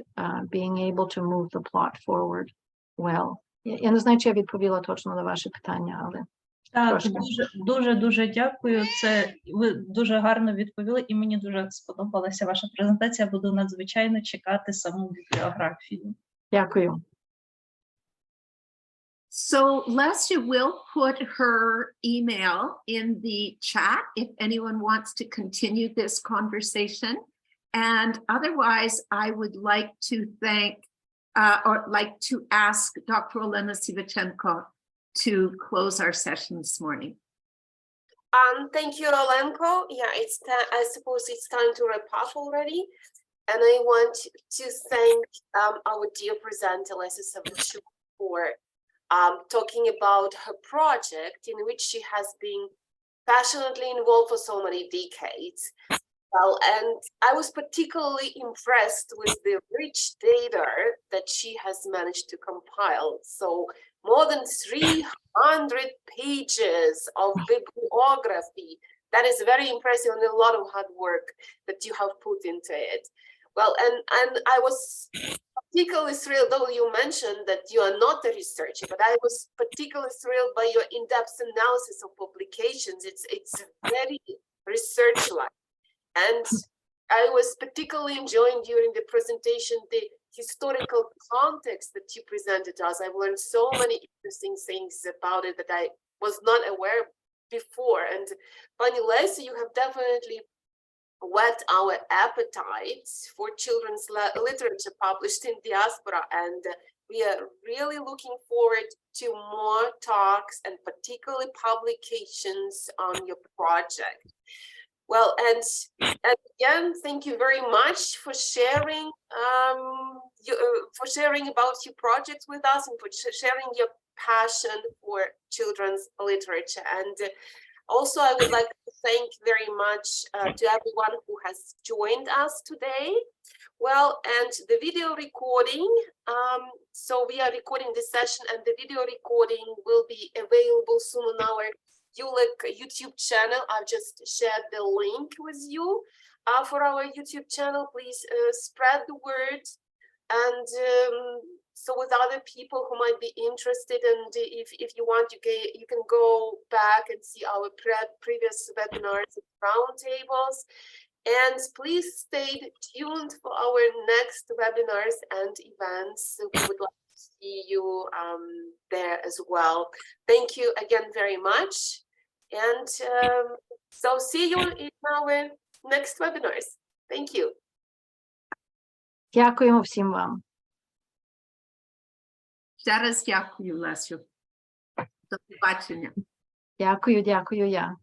being able to move the plot forward well. Я не знаю, чи я відповіла точно на ваше питання, але так, дуже дякую. Це ви дуже гарно відповіли, і мені дуже сподобалася ваша презентація. Буду надзвичайно чекати саму бібліографію. Дякую. So Lesia will put her email in the chat if anyone wants to continue this conversation. And otherwise, I would like to thank or like to ask Dr. Lesia Savedchuk to close our session this morning. Thank you, Olenko. Yeah, I suppose it's time to wrap up already. And I want to thank our dear presenter, Lesia Savedchuk, for talking about her project in which she has been passionately involved for so many decades. Well, and I was particularly impressed with the rich data that she has managed to compile. So more than 300 pages of bibliography. That is very impressive and a lot of hard work that you have put into it. Well, and I was particularly thrilled, though you mentioned that you are not a researcher, but I was particularly thrilled by your in-depth analysis of publications. It's very research-like. And I was particularly enjoying during the presentation the historical context that you presented us. I've learned so many interesting things about it that I was not aware before. And Pani Lesia, you have definitely whet our appetites for children's literature published in diaspora, and we are really looking forward to more talks and particularly publications on your project. Well, and again, thank you very much for sharing about your project with us and for sharing your passion for children's literature. And also, I would like to thank very much to everyone who has joined us today. Well, and the video recording, so we are recording this session and the video recording will be available soon on our YouTube channel. I've just shared the link with you for our YouTube channel. Please spread the word, and so with other people who might be interested, and if you want, you can go back and see our previous webinars and roundtables. And please stay tuned for our next webinars and events. We would like to see you there as well. Thank you again very much. And so see you in our next webinars. Thank you. Дякуємо всім вам. Ще раз дякую, Лесю. До побачення. Дякую, дякую я.